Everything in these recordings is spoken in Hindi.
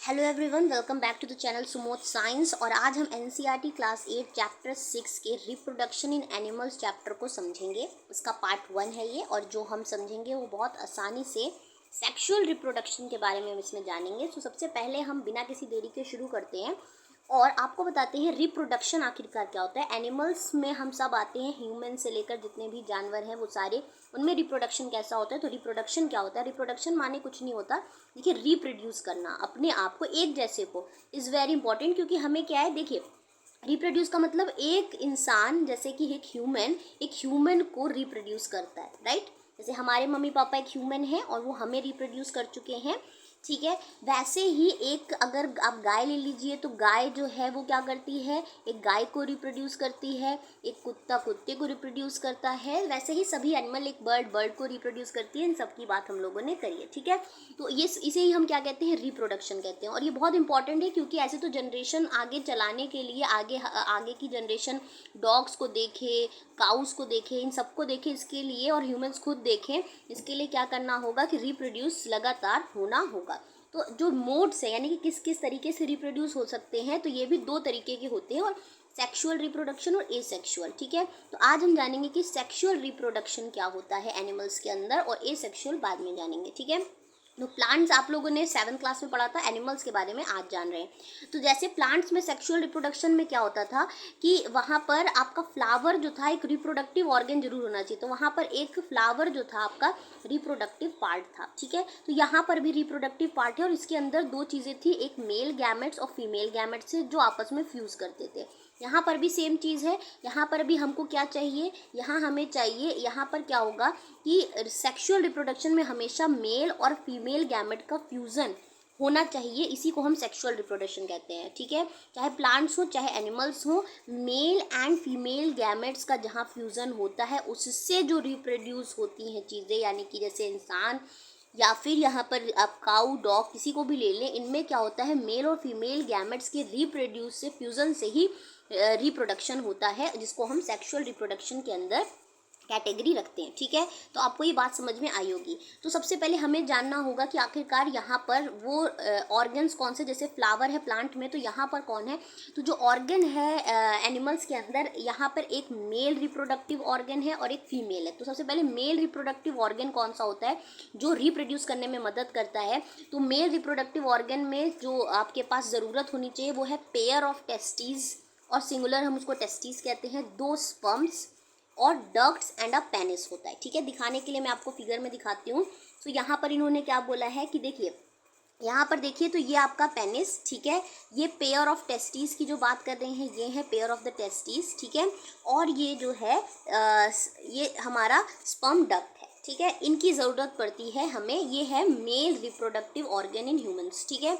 Hello everyone, welcome back to the channel Sumod science. और आज हम एनसीईआरटी क्लास 8 चैप्टर 6 के रिप्रोडक्शन इन एनिमल्स चैप्टर को समझेंगे। उसका पार्ट 1 है ये, और जो हम समझेंगे वो बहुत आसानी से सेक्सुअल रिप्रोडक्शन के बारे में हम इसमें जानेंगे। तो सबसे पहले हम बिना किसी देरी के शुरू करते हैं और आपको बताते हैं रिप्रोडक्शन आखिरकार क्या होता है। एनिमल्स में हम सब आते हैं, ह्यूमन से लेकर जितने भी जानवर हैं वो सारे, उनमें रिप्रोडक्शन कैसा होता है। तो रिप्रोडक्शन क्या होता है? रिप्रोडक्शन माने कुछ नहीं होता, देखिए, रिप्रोड्यूस करना अपने आप को एक जैसे को इज़ वेरी इंपॉर्टेंट। क्योंकि हमें क्या है, देखिए, रिप्रोड्यूस का मतलब एक इंसान, जैसे कि एक ह्यूमन को रिप्रोड्यूस करता है, राइट। जैसे हमारे मम्मी पापा एक ह्यूमन है और वो हमें रिप्रोड्यूस कर चुके हैं, ठीक है। वैसे ही एक, अगर आप गाय ले लीजिए तो गाय जो है वो क्या करती है, एक गाय को रिप्रोड्यूस करती है, एक कुत्ता कुत्ते को रिप्रोड्यूस करता है। वैसे ही सभी एनिमल, एक बर्ड को रिप्रोड्यूस करती है। इन सब की बात हम लोगों ने करी है, ठीक है। तो ये इसे ही हम क्या कहते हैं, रिप्रोडक्शन कहते हैं। और ये बहुत इंपॉर्टेंट है क्योंकि ऐसे तो जनरेशन आगे चलाने के लिए, आगे की जनरेशन डॉग्स को देखे, काउस को देखे, इन सबको देखे, इसके लिए, और ह्यूमंस खुद देखें, इसके लिए क्या करना होगा कि रिप्रोड्यूस लगातार होना होगा। तो जो मोड्स है, यानी कि किस किस तरीके से रिप्रोड्यूस हो सकते हैं, तो ये भी दो तरीके के होते हैं, और सेक्सुअल रिप्रोडक्शन और एसेक्सुअल, ठीक है। तो आज हम जानेंगे कि सेक्सुअल रिप्रोडक्शन क्या होता है एनिमल्स के अंदर, और एसेक्सुअल बाद में जानेंगे, ठीक है। तो प्लांट्स आप लोगों ने 7th क्लास में पढ़ा था, एनिमल्स के बारे में आज जान रहे हैं। तो जैसे प्लांट्स में सेक्सुअल रिप्रोडक्शन में क्या होता था कि वहाँ पर आपका फ्लावर जो था, एक रिप्रोडक्टिव ऑर्गन जरूर होना चाहिए। तो वहाँ पर एक फ्लावर जो था आपका रिप्रोडक्टिव पार्ट था, ठीक है। तो यहाँ पर भी रिप्रोडक्टिव पार्ट है, और इसके अंदर दो चीज़ें थी, एक मेल गैमेट्स और फीमेल गैमेट्स से जो आपस में फ्यूज़ करते थे। यहाँ पर भी सेम चीज़ है, यहाँ पर भी हमको क्या चाहिए, यहाँ हमें चाहिए, यहाँ पर क्या होगा कि सेक्सुअल रिप्रोडक्शन में हमेशा मेल और फीमेल गैमेट का फ्यूज़न होना चाहिए। इसी को हम सेक्सुअल रिप्रोडक्शन कहते हैं, ठीक है। चाहे प्लांट्स हो चाहे एनिमल्स हो, मेल एंड फीमेल गैमेट्स का जहाँ फ्यूज़न होता है उससे जो रिप्रोड्यूस होती हैं चीज़ें, यानी कि जैसे इंसान या फिर यहाँ पर आप काऊ डॉग किसी को भी ले लें, इनमें क्या होता है, मेल और फीमेल गैमेट्स के रिप्रोड्यूस से, फ्यूज़न से ही रिप्रोडक्शन होता है, जिसको हम सेक्सुअल रिप्रोडक्शन के अंदर कैटेगरी रखते हैं, ठीक है। तो आपको ये बात समझ में आई होगी। तो सबसे पहले हमें जानना होगा कि आखिरकार यहाँ पर वो ऑर्गन्स कौन से, जैसे फ्लावर है प्लांट में, तो यहाँ पर कौन है, तो जो ऑर्गन है एनिमल्स के अंदर, यहाँ पर एक मेल रिप्रोडक्टिव ऑर्गन है और एक फीमेल है। तो सबसे पहले मेल रिप्रोडक्टिव ऑर्गन कौन सा होता है जो रिप्रोड्यूस करने में मदद करता है। तो मेल रिप्रोडक्टिव ऑर्गन में जो आपके पास ज़रूरत होनी चाहिए वो है पेयर ऑफ टेस्टीज, और सिंगुलर हम उसको टेस्टीज कहते हैं, 2 स्पर्म्स और डक्ट्स एंड अ पेनिस होता है, ठीक है। दिखाने के लिए मैं आपको फिगर में दिखाती हूँ। तो यहाँ पर इन्होंने क्या बोला है कि देखिए, यहाँ पर देखिए, तो ये आपका पेनिस, ठीक है। ये पेयर ऑफ टेस्टीज की जो बात कर रहे हैं, ये है पेयर ऑफ द टेस्टीज, ठीक है। और ये जो है ये हमारा स्पर्म डक्ट है, ठीक है। इनकी ज़रूरत पड़ती है हमें, ये है male reproductive organ in humans, ठीक है।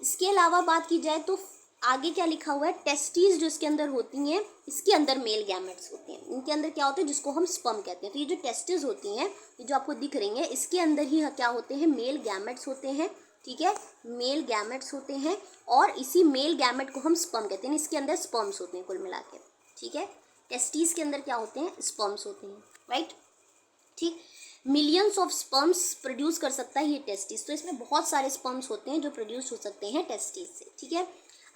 इसके अलावा बात की जाए तो आगे क्या लिखा हुआ है, टेस्टीज जो इसके अंदर होती हैं, इसके अंदर मेल गैमेट्स होते हैं। इनके अंदर क्या होते हैं, जिसको हम स्पर्म कहते हैं। तो ये जो टेस्टिस होती हैं, ये जो आपको दिख रही हैं, इसके अंदर ही क्या होते हैं, मेल गैमेट्स होते हैं, ठीक है। मेल गैमेट्स होते हैं, और इसी मेल गैमेट को हम स्पर्म कहते हैं। इसके अंदर स्पर्म्स होते हैं कुल मिला के, ठीक है। टेस्टीज के अंदर क्या होते हैं, स्पर्म्स होते हैं, राइट, ठीक। मिलियंस ऑफ स्पर्म्स प्रोड्यूस कर सकता है ये टेस्टिस। तो इसमें बहुत सारे स्पर्म्स होते हैं जो प्रोड्यूस हो सकते हैं टेस्टिस से, ठीक है।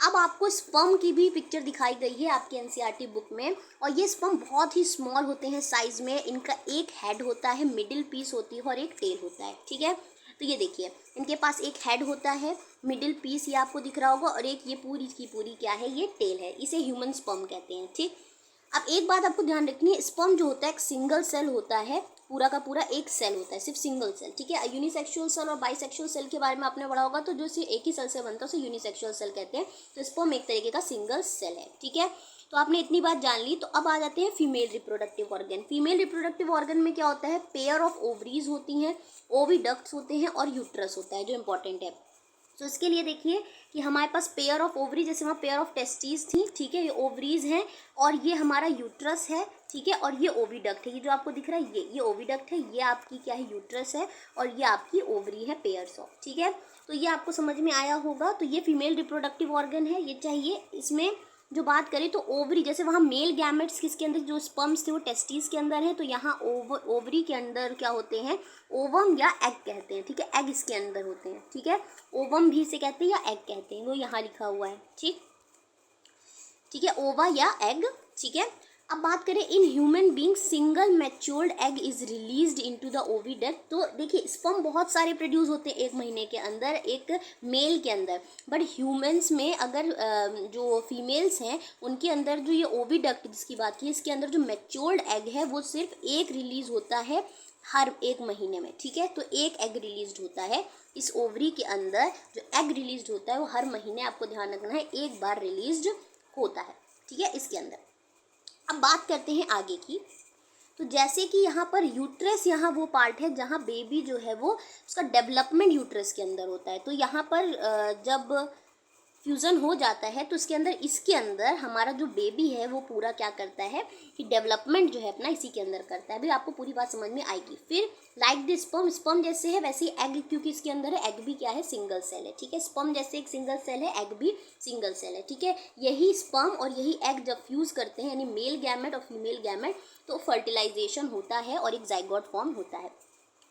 अब आपको स्पर्म की भी पिक्चर दिखाई गई है आपकी एनसीईआरटी बुक में, और ये स्पर्म बहुत ही स्मॉल होते हैं साइज़ में। इनका एक हेड होता है, मिडिल पीस होती है, और एक टेल होता है, ठीक है। तो ये देखिए, इनके पास एक हेड होता है, मिडिल पीस ये आपको दिख रहा होगा, और एक ये पूरी की पूरी क्या है, ये टेल है। इसे ह्यूमन स्पर्म कहते हैं, ठीक। अब एक बात आपको ध्यान रखनी है, स्पर्म जो होता है एक सिंगल सेल होता है, पूरा का पूरा एक सेल होता है, सिर्फ सिंगल सेल, ठीक है। यूनिसेक्सुअल सेल और बाइसेक्सुअल सेल के बारे में आपने पढ़ा होगा, तो जो सिर्फ एक ही सेल से बनता है उसे यूनिसेक्सुअल सेल कहते हैं। तो स्पर्म एक तरीके का सिंगल सेल है, ठीक है। तो आपने इतनी बात जान ली। तो अब आ जाते हैं female reproductive organ. Female reproductive organ में क्या होता है, पेयर ऑफ ओवरीज होती हैं, ओविडक्ट्स होते हैं, और यूट्रस होता है जो इंपॉर्टेंट है। तो इसके लिए देखिए कि हमारे पास पेयर ऑफ ओवरी, जैसे वहाँ पेयर ऑफ टेस्टीज थी, ठीक है, ये ओवरीज हैं, और ये हमारा यूट्रस है, ठीक है। और ये ओविडक्ट है, ये जो आपको दिख रहा है ये ओविडक्ट है, ये आपकी क्या है, यूट्रस है, और ये आपकी ओवरी है, पेयर्स ऑफ, ठीक है। तो ये आपको समझ में आया होगा। तो ये फीमेल रिप्रोडक्टिव ऑर्गन है, ये चाहिए। इसमें जो बात करें तो ओवरी, जैसे वहाँ मेल गैमेट्स किसके अंदर, जो स्पर्म्स थे वो टेस्टिस के अंदर है, तो यहाँ ओवरी के अंदर क्या होते हैं, ओवम या एग कहते हैं, ठीक है, एग इसके अंदर होते हैं, ठीक है, ओवम भी इसे कहते हैं या एग कहते हैं, वो यहाँ लिखा हुआ है, ठीक है, ओवा या एग, ठीक है। अब बात करें in human being single matured egg is released into the oviduct, तो देखिए स्पर्म बहुत सारे प्रोड्यूस होते हैं एक महीने के अंदर एक मेल के अंदर, बट ह्यूमंस में अगर जो फीमेल्स हैं उनके अंदर जो ये ओविडक्ट जिसकी बात की, इसके अंदर जो मैच्योर्ड एग है वो सिर्फ एक रिलीज होता है हर एक महीने में, ठीक है, तो एक एग रिलीज होता है इस ओवरी के अंदर, जो एग रिलीज होता है वो हर महीने, आपको ध्यान रखना है, एक बार रिलीज होता है, ठीक है, इसके अंदर। अब बात करते हैं आगे की, तो जैसे कि यहाँ पर यूट्रस, यहाँ वो पार्ट है जहाँ बेबी जो है वो उसका डेवलपमेंट यूट्रस के अंदर होता है, तो यहाँ पर जब फ्यूज़न हो जाता है तो इसके अंदर, इसके अंदर हमारा जो बेबी है वो पूरा क्या करता है कि डेवलपमेंट जो है अपना इसी के अंदर करता है। अभी आपको पूरी बात समझ में आएगी। फिर लाइक द स्पर्म, स्पर्म जैसे है वैसे ही एग, क्योंकि इसके अंदर है, एग भी क्या है, सिंगल सेल है, ठीक है, स्पर्म जैसे एक सिंगल सेल है, एग भी सिंगल सेल है, ठीक है। यही स्पर्म और यही एग जब फ्यूज़ करते हैं, यानी मेल गैमेट और फीमेल गैमेट, तो फर्टिलाइजेशन होता है और एक जाइगोट फॉर्म होता है।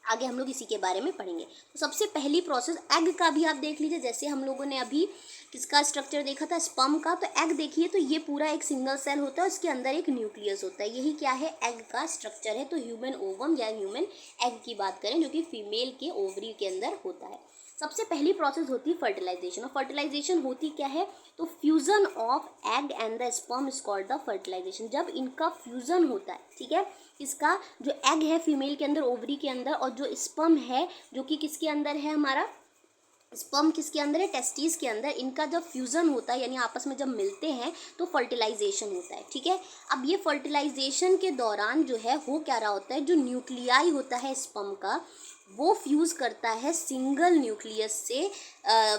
आगे हम लोग इसी के बारे में पढ़ेंगे। तो सबसे पहली प्रोसेस एग का भी आप देख लीजिए, जैसे हम लोगों ने अभी किसका स्ट्रक्चर देखा था, स्पर्म का, तो एग देखिए तो ये पूरा एक सिंगल सेल होता है, उसके अंदर एक न्यूक्लियस होता है, यही क्या है, एग का स्ट्रक्चर है। तो ह्यूमन ओवम या ह्यूमन एग की बात करें जो कि फीमेल के ओवरी के अंदर होता है। सबसे पहली प्रोसेस होती है फर्टिलाइजेशन, और फर्टिलाइजेशन होती क्या है, तो fusion of egg and the sperm is called the fertilisation. जब इनका फ्यूजन होता है, ठीक है, इसका जो एग है फीमेल के अंदर ओवरी के अंदर, और जो स्पर्म है जो कि किसके अंदर है, हमारा स्पर्म किसके अंदर है, टेस्टिस के अंदर, इनका जब फ्यूज़न होता है यानी आपस में जब मिलते हैं तो फर्टिलाइजेशन होता है, ठीक है। अब ये फर्टिलाइजेशन के दौरान जो है हो क्या रहा होता है, जो न्यूक्लियाई होता है स्पर्म का वो फ्यूज़ करता है सिंगल न्यूक्लियस से,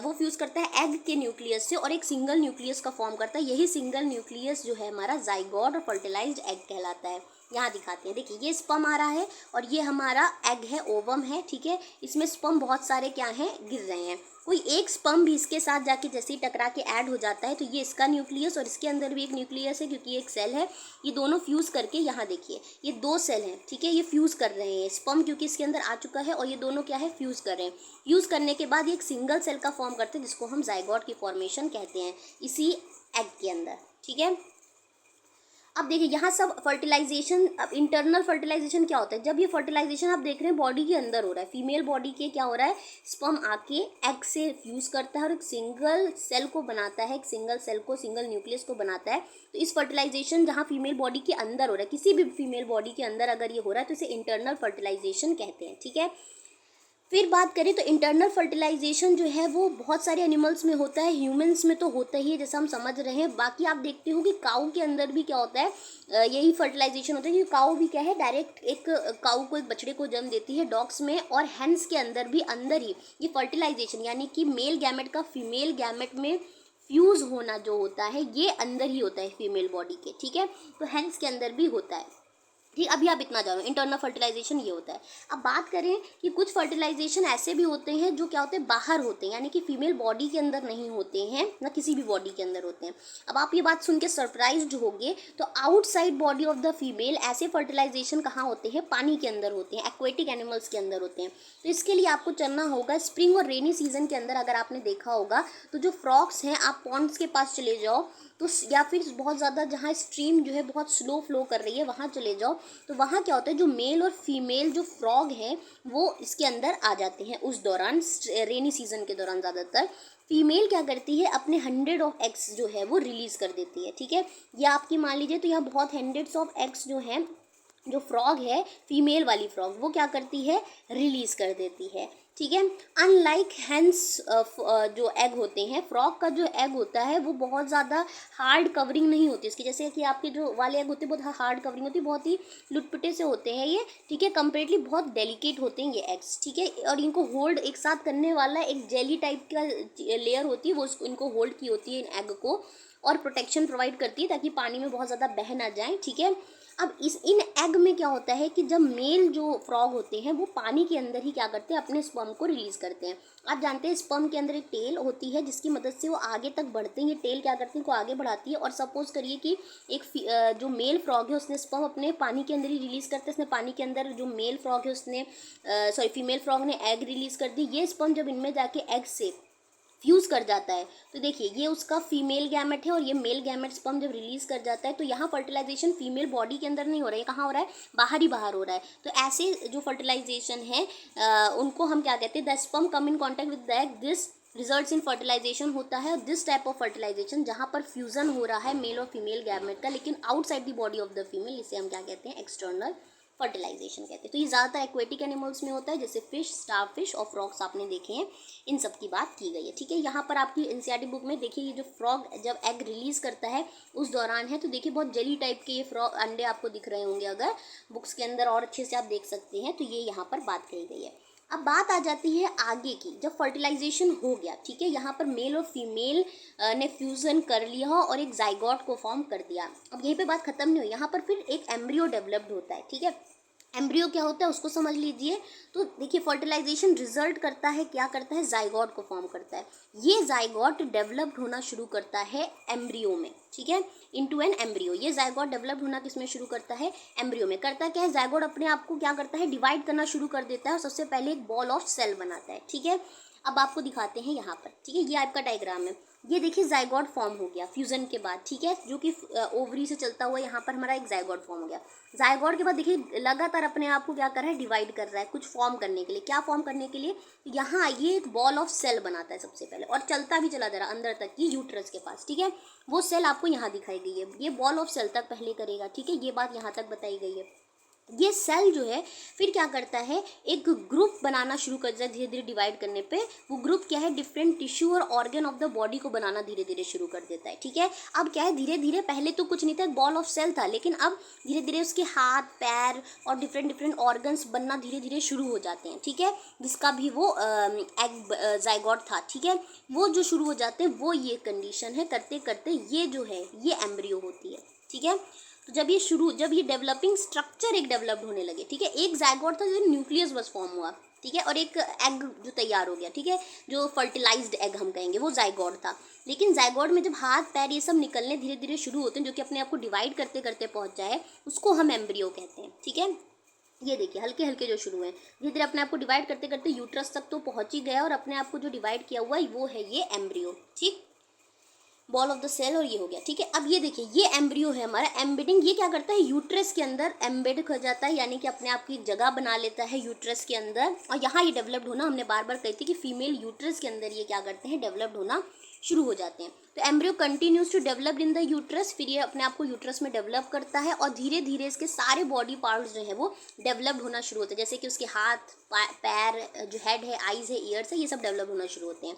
वो फ्यूज़ करता है एग के न्यूक्लियस से और एक सिंगल न्यूक्लियस का फॉर्म करता है। यही सिंगल न्यूक्लियस जो है हमारा जाइगोट और फर्टिलाइज्ड एग कहलाता है। यहाँ दिखाते हैं, देखिए ये स्पर्म आ रहा है और ये हमारा एग है, ओवम है, ठीक है। इसमें स्पर्म बहुत सारे क्या हैं, गिर रहे हैं। कोई एक स्पर्म भी इसके साथ जाके जैसे ही टकरा के ऐड हो जाता है तो ये इसका न्यूक्लियस और इसके अंदर भी एक न्यूक्लियस है क्योंकि एक सेल है, ये दोनों फ्यूज़ करके, यहाँ देखिए ये दो सेल हैं, ठीक है, ये फ्यूज़ कर रहे हैं, स्पर्म क्योंकि इसके अंदर आ चुका है और ये दोनों क्या है, फ्यूज़ कर रहे हैं। फ्यूज़ करने के बाद ये एक सिंगल सेल का फॉर्म करते हैं जिसको हम जाइगोट की फॉर्मेशन कहते हैं इसी एग के अंदर, ठीक है। अब देखिए यहाँ सब फर्टिलाइजेशन, अब इंटरनल फर्टिलाइजेशन क्या होता है, जब ये फर्टिलाइजेशन आप देख रहे हैं बॉडी के अंदर हो रहा है, फीमेल बॉडी के क्या हो रहा है, स्पर्म आके एग से फ्यूज़ करता है और एक सिंगल सेल को बनाता है, एक सिंगल सेल को, सिंगल न्यूक्लियस को बनाता है। तो इस फर्टिलाइजेशन जहाँ फीमेल बॉडी के अंदर हो रहा है, किसी भी फीमेल बॉडी के अंदर अगर ये हो रहा है तो इसे इंटरनल फर्टिलाइजेशन कहते हैं, ठीक है। फिर बात करें तो इंटरनल फर्टिलाइजेशन जो है वो बहुत सारे एनिमल्स में होता है, ह्यूमंस में तो होता ही है जैसा हम समझ रहे हैं। बाकी आप देखते हो कि काऊ के अंदर भी क्या होता है, यही फर्टिलाइजेशन होता है क्योंकि काऊ भी क्या है, डायरेक्ट एक काऊ को, एक बछड़े को जन्म देती है डॉग्स में, और हेंस के अंदर भी अंदर ही ये फर्टिलाइजेशन यानी कि मेल गैमेट का फीमेल गैमेट में फ्यूज़ होना जो होता है ये अंदर ही होता है फीमेल बॉडी के, ठीक है। तो हेंस के अंदर भी होता है, ठीक। अभी आप इतना जानो, इंटरनल फर्टिलाइजेशन ये होता है। अब बात करें कि कुछ फर्टिलाइजेशन ऐसे भी होते हैं जो क्या होते हैं, बाहर होते हैं, यानी कि फीमेल बॉडी के अंदर नहीं होते हैं, ना किसी भी बॉडी के अंदर होते हैं। अब आप ये बात सुन के सरप्राइज्ड होंगे, तो outside body of the female ऐसे फर्टिलाइजेशन कहाँ होते हैं, पानी के अंदर होते हैं, एक्वेटिक एनिमल्स के अंदर होते हैं। तो इसके लिए आपको चलना होगा स्प्रिंग और रेनी सीजन के अंदर। अगर आपने देखा होगा तो जो फ्रॉक्स हैं, आप पॉन्ड्स के पास चले जाओ तो, या फिर बहुत ज़्यादा जहाँ स्ट्रीम जो है बहुत स्लो फ्लो कर रही है वहाँ चले जाओ, तो वहाँ क्या होता है, जो मेल और फीमेल जो फ्रॉग हैं वो इसके अंदर आ जाते हैं उस दौरान, रेनी सीजन के दौरान। ज़्यादातर फीमेल क्या करती है, अपने 100 ऑफ एग्स जो है वो रिलीज़ कर देती है, ठीक है। या आपकी मान लीजिए तो यहाँ बहुत 100 ऑफ एग्स जो हैं, जो फ्रॉग है फीमेल वाली फ्रॉग, वो क्या करती है, रिलीज़ कर देती है, ठीक है। अनलाइक हैंस जो एग होते हैं, फ्रॉग का जो एग होता है वो बहुत ज़्यादा हार्ड कवरिंग नहीं होती इसकी, जैसे कि आपके जो वाले एग होते हैं बहुत हार्ड कवरिंग होती है, बहुत ही लुटपुटे से होते हैं ये, ठीक है। कंपेरेटली बहुत डेलिकेट होते हैं ये एग्स, ठीक है। और इनको होल्ड एक साथ करने वाला एक जेली टाइप का लेयर होती है, वो इनको होल्ड की होती है इन एग को, और प्रोटेक्शन प्रोवाइड करती है ताकि पानी में बहुत ज़्यादा बह ना जाए, ठीक है। अब इन एग में क्या होता है कि जब मेल जो फ्रॉग होते हैं वो पानी के अंदर ही क्या करते हैं, अपने स्पर्म को रिलीज करते हैं। आप जानते हैं स्पर्म के अंदर एक टेल होती है जिसकी मदद से वो आगे तक बढ़ते हैं। ये टेल क्या करती है, को आगे बढ़ाती है। और सपोज करिए कि एक जो मेल फ्रॉग है उसने स्पर्म अपने पानी के अंदर ही रिलीज करते हैं। उसने पानी के अंदर जो मेल फ्रॉग है उसने फीमेल फ्रॉग ने एग रिलीज कर दी। ये स्पर्म जब इनमें जाके एग से फ्यूज़ कर जाता है तो देखिए ये उसका फीमेल गैमेट है और ये मेल गैमेट स्पर्म जब रिलीज कर जाता है तो यहाँ फर्टिलाइजेशन फीमेल बॉडी के अंदर नहीं हो रहा है, कहाँ हो रहा है, बाहर ही बाहर हो रहा है। तो ऐसे जो फर्टिलाइजेशन है उनको हम क्या कहते हैं, the sperm come in contact with the egg, this results in fertilisation होता है। दिस टाइप ऑफ फर्टिलाइजेशन जहाँ पर फ्यूजन हो रहा है मेल और फीमेल गैमेट का, लेकिन outside the body of the female, इसे हम क्या कहते हैं, एक्सटर्नल फर्टिलाइजेशन कहते हैं। तो ये ज़्यादातर एक्वेटिक एनिमल्स में होता है, जैसे फिश, स्टार फिश और फ्रॉग्स आपने देखे हैं, इन सब की बात की गई है। ठीक है, यहाँ पर आपकी एनसीईआरटी बुक में देखिए ये जो फ्रॉग जब एग रिलीज करता है उस दौरान है, तो देखिए बहुत जेली टाइप के ये फ्रॉग अंडे आपको दिख रहे होंगे अगर बुक्स के अंदर, और अच्छे से आप देख सकते हैं। तो ये यहाँ पर बात कही गई है। अब बात आ जाती है आगे की, जब फर्टिलाइजेशन हो गया, ठीक है, यहाँ पर मेल और फीमेल ने फ्यूजन कर लिया और एक जाइगोट को फॉर्म कर दिया। अब यहीं पे बात खत्म नहीं हुई, यहाँ पर फिर एक एम्ब्रियो डेवलप्ड होता है। ठीक है, एम्ब्रियो क्या होता है उसको समझ लीजिए। तो देखिए फर्टिलाइजेशन रिजल्ट करता है, क्या करता है, जाइगोट को फॉर्म करता है। ये जाइगोट डेवलप्ड होना शुरू करता है एम्ब्रियो में। ठीक है, इनटू एन एम्ब्रियो। ये जाइगोट डेवलप्ड होना किसमें शुरू करता है, एम्ब्रियो में। करता क्या है, जाइगोट अपने आप को क्या करता है, डिवाइड करना शुरू कर देता है और सबसे पहले एक बॉल ऑफ सेल बनाता है। ठीक है, अब आपको दिखाते हैं यहाँ पर। ठीक है, ये आपका डायग्राम है। ये देखिए जाइगोट फॉर्म हो गया फ्यूजन के बाद। ठीक है, जो कि ओवरी से चलता हुआ यहाँ पर हमारा एक जाइगोट फॉर्म हो गया। जाइगोट के बाद देखिए लगातार अपने आप को क्या कर रहा है, डिवाइड कर रहा है कुछ फॉर्म करने के लिए। क्या फॉर्म करने के लिए, यहाँ ये एक बॉल ऑफ सेल बनाता है सबसे पहले, और चलता भी चला जा रहा अंदर तक की यूट्रस के पास। ठीक है, वो सेल आपको यहाँ दिखाई गई है, ये बॉल ऑफ सेल तक पहले करेगा। ठीक है, ये बात यहाँ तक बताई गई है। ये सेल जो है फिर क्या करता है, एक ग्रुप बनाना शुरू कर देता है धीरे धीरे डिवाइड करने पे। वो ग्रुप क्या है, डिफरेंट टिश्यू और ऑर्गन ऑफ द बॉडी को बनाना धीरे धीरे शुरू कर देता है। ठीक है, अब क्या है, धीरे धीरे पहले तो कुछ नहीं था, एक बॉल ऑफ सेल था, लेकिन अब धीरे धीरे उसके हाथ पैर और डिफरेंट डिफरेंट ऑर्गन्स बनना धीरे धीरे शुरू हो जाते हैं। ठीक है, जिसका भी वो एग जाइगोट था, ठीक है, वो जो शुरू हो जाते हैं, वो ये कंडीशन है। करते करते ये जो है ये एम्ब्रियो होती है। ठीक है, तो जब ये डेवलपिंग स्ट्रक्चर एक डेवलप्ड होने लगे। ठीक है, एक जाइगोट था जो न्यूक्लियस बस फॉर्म हुआ। ठीक है, और एक एग जो तैयार हो गया। ठीक है, जो फर्टिलाइज्ड एग हम कहेंगे वो जाइगोट था। लेकिन जाइगोट में जब हाथ पैर ये सब निकलने धीरे धीरे शुरू होते हैं, जो कि अपने आप को डिवाइड करते करते पहुंच जाए, उसको हम एम्ब्रियो कहते हैं। ठीक है, ये देखिए हल्के हल्के जो शुरू हैं, धीरे धीरे अपने आप को डिवाइड करते करते यूट्रस तक तो पहुंच ही गया, और अपने आप को जो डिवाइड किया हुआ है वो है ये एम्ब्रियो। ठीक, बॉल ऑफ द सेल, और ये हो गया। ठीक है, अब ये देखिए ये एम्ब्रियो है हमारा एम्बेडिंग। ये क्या करता है, यूट्रस के अंदर एम्बेड हो जाता है, यानी कि अपने आप की जगह बना लेता है यूट्रस के अंदर। और यहाँ ये डेवलप्ड होना, हमने बार बार कही थी कि फीमेल यूट्रस के अंदर ये क्या करते हैं, डेवलप्ड होना शुरू हो जाते हैं। तो embryo continues to develop in the uterus, फिर ये अपने आप को यूट्रस में डेवलप करता है और धीरे धीरे इसके सारे बॉडी पार्ट्स जो है वो डेवलप्ड होना शुरू होते हैं, जैसे कि उसके हाथ पैर, जो हेड है, आईज है, ईयर्स है, ये सब डेवलप होना शुरू होते हैं।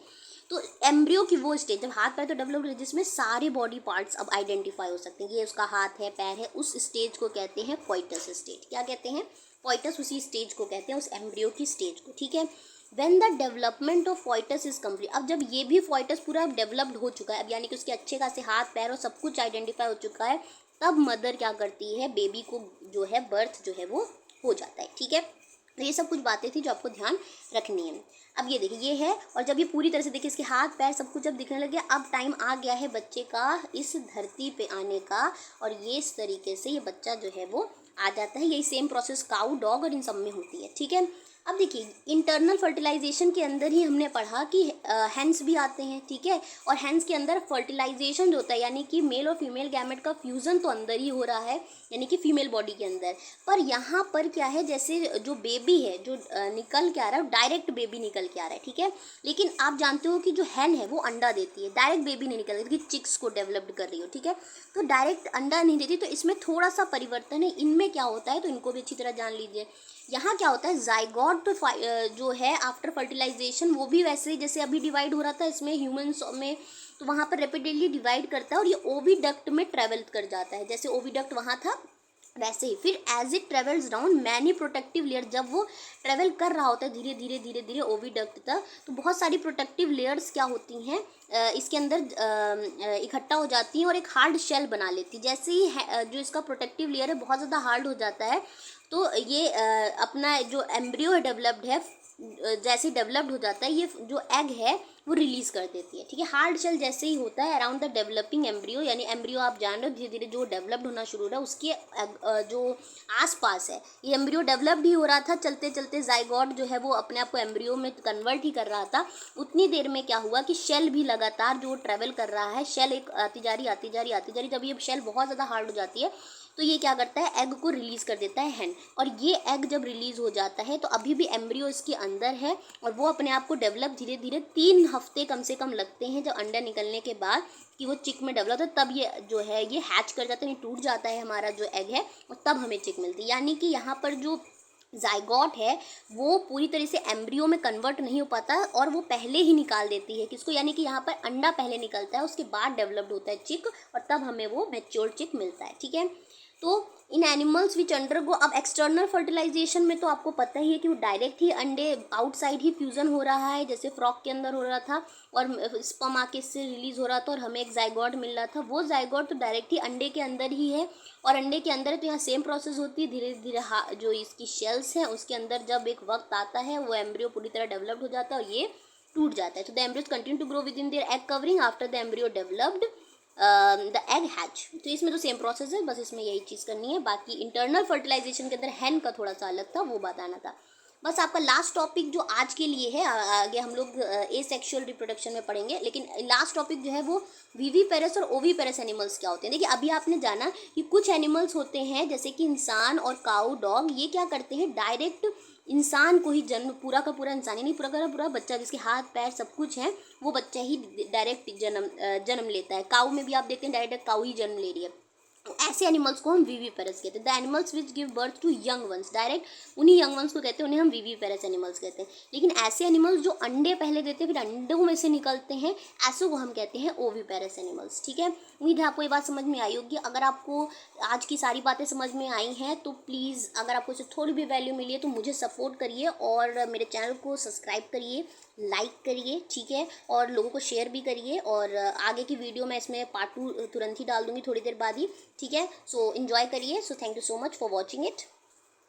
तो एम्ब्रियो की वो स्टेज, जब हाथ पैर तो डेवलप है जिसमें सारे बॉडी पार्ट्स अब आइडेंटिफाई हो सकते हैं, ये उसका हाथ है, पैर है, उस स्टेज को कहते हैं पोइटस स्टेज। क्या कहते हैं, पोइटस, उसी स्टेज को कहते हैं, उस एम्ब्रियो की स्टेज को। ठीक है, when the development of foetus is complete, अब जब ये भी फोइटस पूरा डेवलप्ड हो चुका है, अब यानी कि उसके अच्छे खासे हाथ पैर और सब कुछ आइडेंटिफाई हो चुका है, तब मदर क्या करती है, बेबी को जो है बर्थ जो है वो हो जाता है। ठीक है, तो ये सब कुछ बातें थी जो आपको ध्यान रखनी है। अब ये देखिए ये है, और जब ये पूरी तरह से देखिए इसके हाथ पैर सब कुछ जब दिखने लगे, अब टाइम आ गया है बच्चे का इस धरती पे आने का, और ये इस तरीके से ये बच्चा जो है वो आ जाता है। यही सेम प्रोसेस काऊ, डॉग और इन सब में होती है। ठीक है, अब देखिए इंटरनल फर्टिलाइजेशन के अंदर ही हमने पढ़ा कि हैंस भी आते हैं। ठीक है, और हैंस के अंदर फर्टिलाइजेशन जो होता है, यानी कि मेल और फीमेल गैमेट का फ्यूजन तो अंदर ही हो रहा है, यानी कि फीमेल बॉडी के अंदर। पर यहाँ पर क्या है, जैसे जो बेबी है जो निकल के आ रहा है, डायरेक्ट बेबी निकल के आ रहा है। ठीक है, लेकिन आप जानते हो कि जो हैन है वो अंडा देती है, डायरेक्ट बेबी नहीं निकल रही, चिक्स को डेवलप्ड कर रही हो। ठीक है, तो डायरेक्ट अंडा नहीं देती, तो इसमें थोड़ा सा परिवर्तन है। इनमें क्या होता है, तो इनको भी अच्छी तरह जान लीजिए। यहाँ क्या होता है, जाइगोट तो जो है आफ्टर फर्टिलाइजेशन वो भी वैसे ही जैसे अभी डिवाइड हो रहा था इसमें ह्यूमंस में, तो वहाँ पर रेपिडेडली डिवाइड करता है और ये ओविडक्ट में ट्रेवल कर जाता है। जैसे ओविडक्ट वहाँ था वैसे ही फिर as it travels down many protective layer, जब वो ट्रेवल कर रहा होता है धीरे धीरे धीरे धीरे ओविडक्ट तक, तो बहुत सारी प्रोटेक्टिव लेयर्स क्या होती हैं, इसके अंदर इकट्ठा हो जाती हैं और एक हार्ड शेल बना लेती है। जैसे ही जो इसका प्रोटेक्टिव लेयर है बहुत ज़्यादा हार्ड हो जाता है, तो ये अपना जो एम्ब्रियो है डेवलप्ड है, जैसे डेवलप्ड हो जाता है ये जो एग है वो रिलीज़ कर देती है। ठीक है, हार्ड शेल जैसे ही होता है अराउंड द डेवलपिंग एम्ब्रियो, यानी एम्ब्रियो आप जान रहे हो धीरे धीरे जो डेवलप्ड होना शुरू हो रहा है उसके जो आसपास है, ये एम्ब्रियो डेवलप्ड ही हो रहा था, चलते चलते जाइगोट जो है वो अपने आप को एम्ब्रियो में कन्वर्ट ही कर रहा था। उतनी देर में क्या हुआ कि शेल भी लगातार जो ट्रेवल कर रहा है, शेल एक आती जा रही आती जा रही आती जा रही, जब ये शेल बहुत ज़्यादा हार्ड हो जाती है तो ये क्या करता है, एग को रिलीज़ कर देता है hen। और ये एग जब रिलीज़ हो जाता है तो अभी भी एम्ब्रियो इसके अंदर है और वो अपने आप को डेवलप धीरे धीरे 3 हफ्ते कम से कम लगते हैं जब अंडा निकलने के बाद कि वो चिक में डेवलप होता है, तब ये जो है ये हैच कर जाता है, टूट जाता है हमारा जो एग है और तब हमें चिक मिलती है। यानी कि यहाँ पर जो जाइगोट है वो पूरी तरह से एम्ब्रियो में कन्वर्ट नहीं हो पाता और वो पहले ही निकाल देती है किसको, यानी कि यहाँ पर अंडा पहले निकलता है, उसके बाद डेवलप्ड होता है चिक और तब हमें वो मैच्योर चिक मिलता है। ठीक है, तो इन एनिमल्स विच अंडरगो, अब एक्सटर्नल फर्टिलाइजेशन में तो आपको पता ही है कि वो डायरेक्ट ही अंडे आउटसाइड ही फ्यूज़न हो रहा है, जैसे फ्रॉग के अंदर हो रहा था और स्पर्म आके इससे रिलीज़ हो रहा था और हमें एक जाइगोट मिल रहा था। वो जाइगोट तो डायरेक्ट ही अंडे के अंदर ही है और अंडे के अंदर तो यहाँ सेम प्रोसेस होती है, धीरे धीरे जो इसकी शेल्स हैं उसके अंदर जब एक वक्त आता है वो एम्ब्रियो पूरी तरह डेवलप्ड हो जाता है और ये टूट जाता है। तो the embryos continue to grow within their egg covering after the embryo developed the egg hatch. तो इसमें तो सेम प्रोसेस है, बस इसमें यही चीज़ करनी है। बाकी इंटरनल फर्टिलाइजेशन के अंदर हैन का थोड़ा सा अलग था, वो बताना था। बस आपका लास्ट टॉपिक जो आज के लिए है, आगे हम लोग एसेक्सुअल रिप्रोडक्शन में पढ़ेंगे, लेकिन लास्ट टॉपिक जो है वो विविपेरस और ओविपेरस एनिमल्स क्या होते हैं। देखिए अभी आपने जाना कि कुछ एनिमल्स होते हैं जैसे कि इंसान और काऊ डॉग, ये क्या करते हैं डायरेक्ट इंसान को ही जन्म, पूरा का पूरा इंसान ही नहीं, पूरा का पूरा बच्चा जिसके हाथ पैर सब कुछ है वो बच्चा ही डायरेक्ट जन्म लेता है। काऊ में भी आप देखते हैं डायरेक्ट काऊ ही जन्म ले रही है। तो ऐसे एनिमल्स को हम विविपेरस कहते हैं। The animals which give birth to young ones, direct उन्हीं यंग वंस को कहते हैं, उन्हें हम विविपेरस एनिमल्स कहते हैं। लेकिन ऐसे एनिमल्स जो अंडे पहले देते हैं फिर अंडों में से निकलते हैं, ऐसे को हम कहते हैं ओविपेरस एनिमल्स। ठीक है, उम्मीद है आपको ये बात समझ में आई होगी। अगर आपको आज की सारी बातें समझ में आई हैं तो प्लीज़, अगर आपको इससे थोड़ी भी वैल्यू मिली है तो मुझे सपोर्ट करिए और मेरे चैनल को सब्सक्राइब करिए, लाइक करिए, ठीक है, और लोगों को शेयर भी करिए। और आगे की वीडियो मैं इसमें पार्ट 2 तुरंत ही डाल दूँगी थोड़ी देर बाद ही। ठीक है, सो एंजॉय करिए। So thank you so much for watching it.